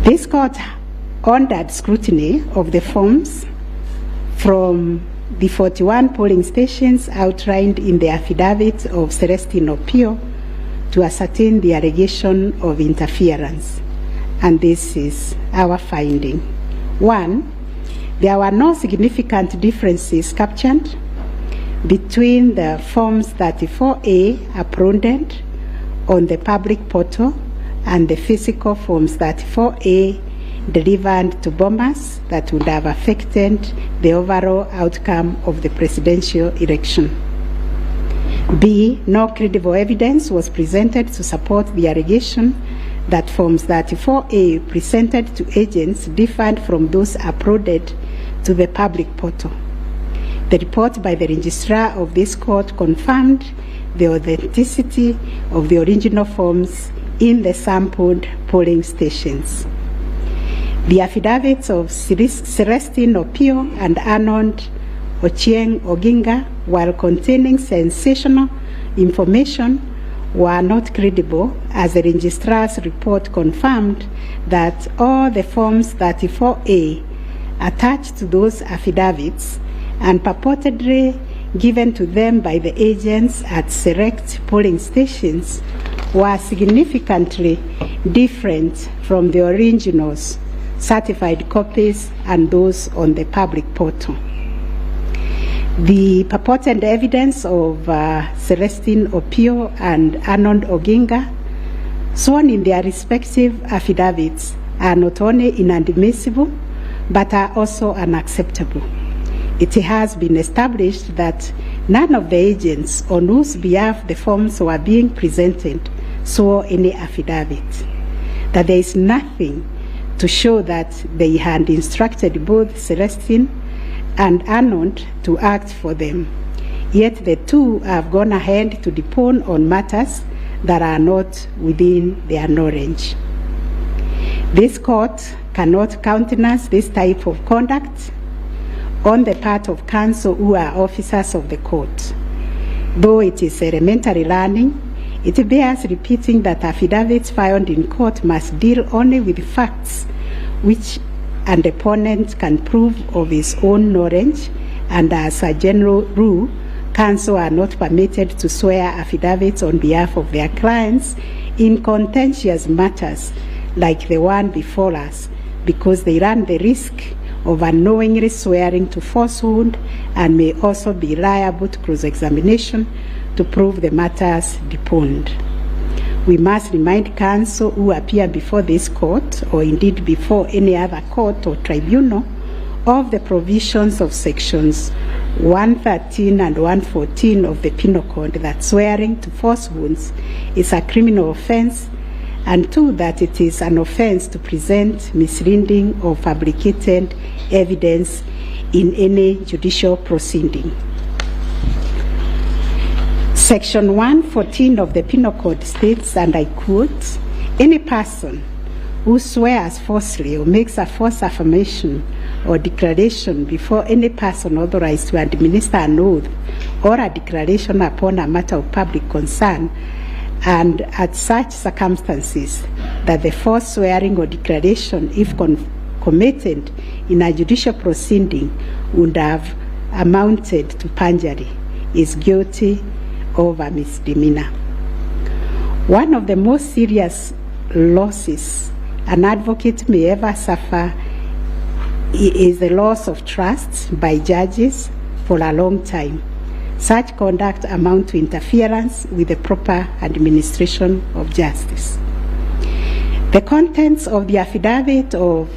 This court ordered scrutiny of the forms from the 41 polling stations outlined in the affidavit of Celestine Opio to ascertain the allegation of interference. And this is our finding. 1, there were no significant differences captured between the Forms 34A uploaded on the public portal and the physical Forms 34A delivered to bombers that would have affected the overall outcome of the presidential election. B, no credible evidence was presented to support the allegation that Forms 34A presented to agents differed from those uploaded to the public portal. The report by the registrar of this court confirmed the authenticity of the original forms in the sampled polling stations. The affidavits of Celestine Opio and Arnold Ochieng Oginga, while containing sensational information, were not credible, as the registrar's report confirmed that all the Forms 34A attached to those affidavits and purportedly given to them by the agents at select polling stations were significantly different from the originals, certified copies, and those on the public portal. The purported evidence of Celestine Opio and Arnold Oginga, sworn in their respective affidavits, are not only inadmissible, but are also unacceptable. It has been established that none of the agents on whose behalf the forms were being presented swore any affidavit, that there is nothing to show that they had instructed both Celestine and Arnold to act for them. Yet the two have gone ahead to depone on matters that are not within their knowledge. This court cannot countenance this type of conduct on the part of counsel who are officers of the court. Though it is elementary learning, it bears repeating that affidavits filed in court must deal only with facts which an opponent can prove of his own knowledge, and as a general rule, counsel are not permitted to swear affidavits on behalf of their clients in contentious matters like the one before us, because they run the risk of unknowingly swearing to falsehood and may also be liable to cross-examination to prove the matters deponed. We must remind counsel who appear before this court, or indeed before any other court or tribunal, of the provisions of sections 113 and 114 of the Penal Code that swearing to falsehoods is a criminal offense, and 2, that it is an offense to present misleading or fabricated evidence in any judicial proceeding. Section 114 of the Penal Code states, and I quote, "Any person who swears falsely or makes a false affirmation or declaration before any person authorized to administer an oath or a declaration upon a matter of public concern, and at such circumstances that the false swearing or declaration, if committed in a judicial proceeding, would have amounted to perjury, is guilty of a misdemeanor." One of the most serious losses an advocate may ever suffer is the loss of trust by judges for a long time. Such conduct amounts to interference with the proper administration of justice. The contents of the affidavit of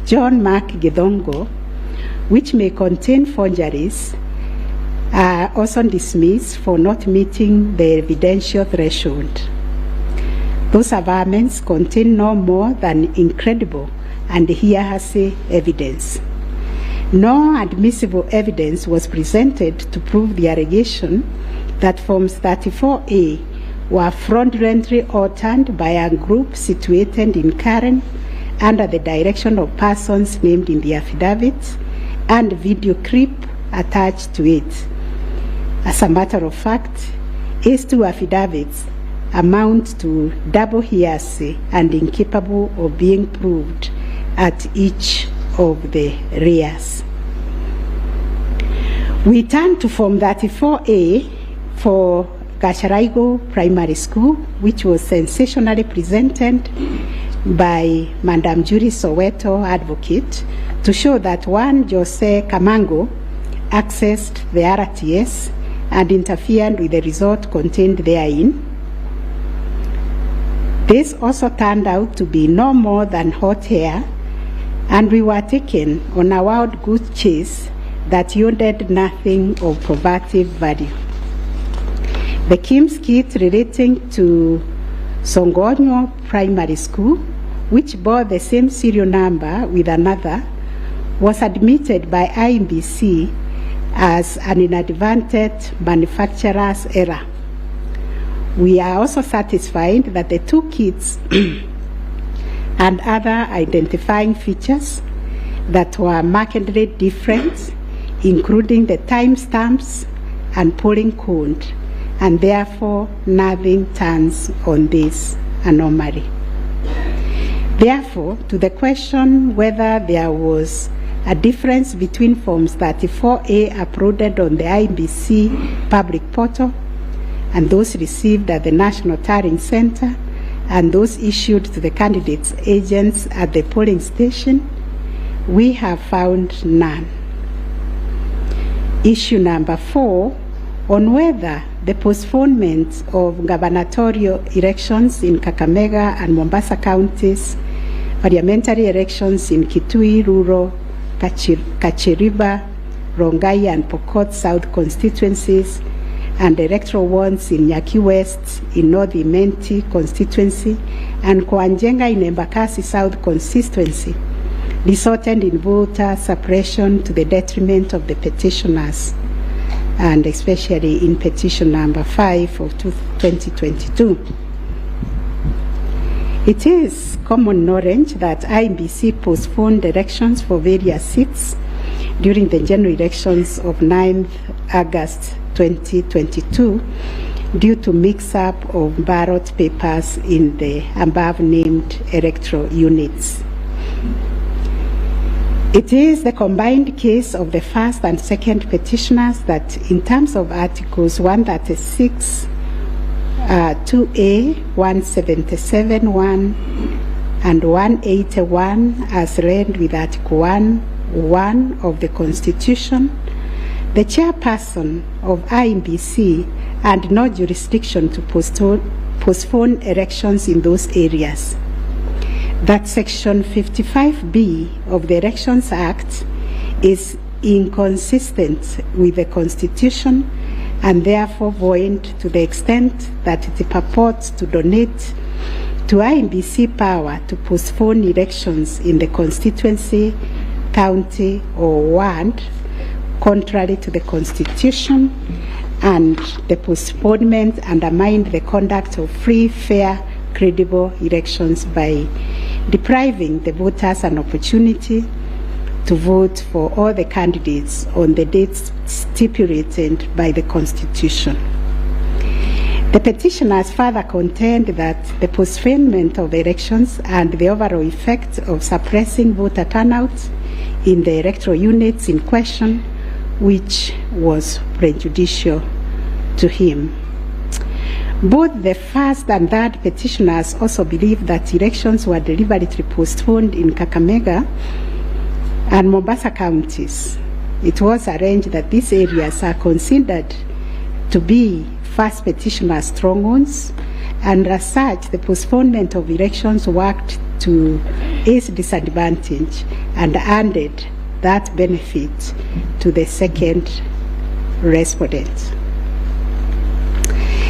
John Mark Githongo, which may contain forgeries, are also dismissed for not meeting the evidential threshold. Those averments contain no more than incredible and hearsay evidence. No admissible evidence was presented to prove the allegation that Forms 34A were fraudulently altered by a group situated in Karen under the direction of persons named in the affidavit, and video clip attached to it. As a matter of fact, these two affidavits amount to double hearsay and incapable of being proved at each of the rears. We turn to Form 34A for Camargo Primary School, which was sensationally presented by Madam Judy Soweto, advocate, to show that one Jose Camargo accessed the RTS and interfered with the result contained therein. This also turned out to be no more than hot air, and we were taken on a wild goose chase that yielded nothing of probative value. The KIMS kit relating to Songonyo Primary School, which bore the same serial number with another, was admitted by IMBC as an inadvertent manufacturer's error. We are also satisfied that the two kits and other identifying features that were markedly different, including the timestamps and polling code, and therefore nothing turns on this anomaly. Therefore, to the question whether there was a difference between Forms 34A uploaded on the IBC public portal and those received at the National Tallying Center and those issued to the candidates' agents at the polling station, we have found none. Issue number 4, on whether the postponement of gubernatorial elections in Kakamega and Mombasa counties, parliamentary elections in Kitui, Rural, Kachiriba, Rongai and Pokot South constituencies, and electoral ones in Nyaki West, in North Imenti constituency, and Kwanjenga in Embakasi South constituency, resulted in voter suppression to the detriment of the petitioners, and especially in petition number 5 of 2022. It is common knowledge that IBC postponed elections for various seats during the general elections of 9th August 2022 due to mix-up of ballot papers in the above-named electoral units. It is the combined case of the first and second petitioners that, in terms of Articles 136, 2A, 177, 1, and 181, as read with Article 1 of the Constitution, the chairperson of IBC had no jurisdiction to postpone elections in those areas. That Section 55B of the Elections Act is inconsistent with the Constitution and therefore void to the extent that it purports to donate to IBC power to postpone elections in the constituency, county, or ward, contrary to the Constitution, and the postponement undermined the conduct of free, fair, credible elections by depriving the voters an opportunity to vote for all the candidates on the dates stipulated by the Constitution. The petitioners further contend that the postponement of elections and the overall effect of suppressing voter turnout in the electoral units in question, which was prejudicial to him. Both the first and third petitioners also believe that elections were deliberately postponed in Kakamega and Mombasa counties. It was arranged that these areas are considered to be first petitioner strongholds, and as such, the postponement of elections worked to his disadvantage and handed that benefit to the second respondent.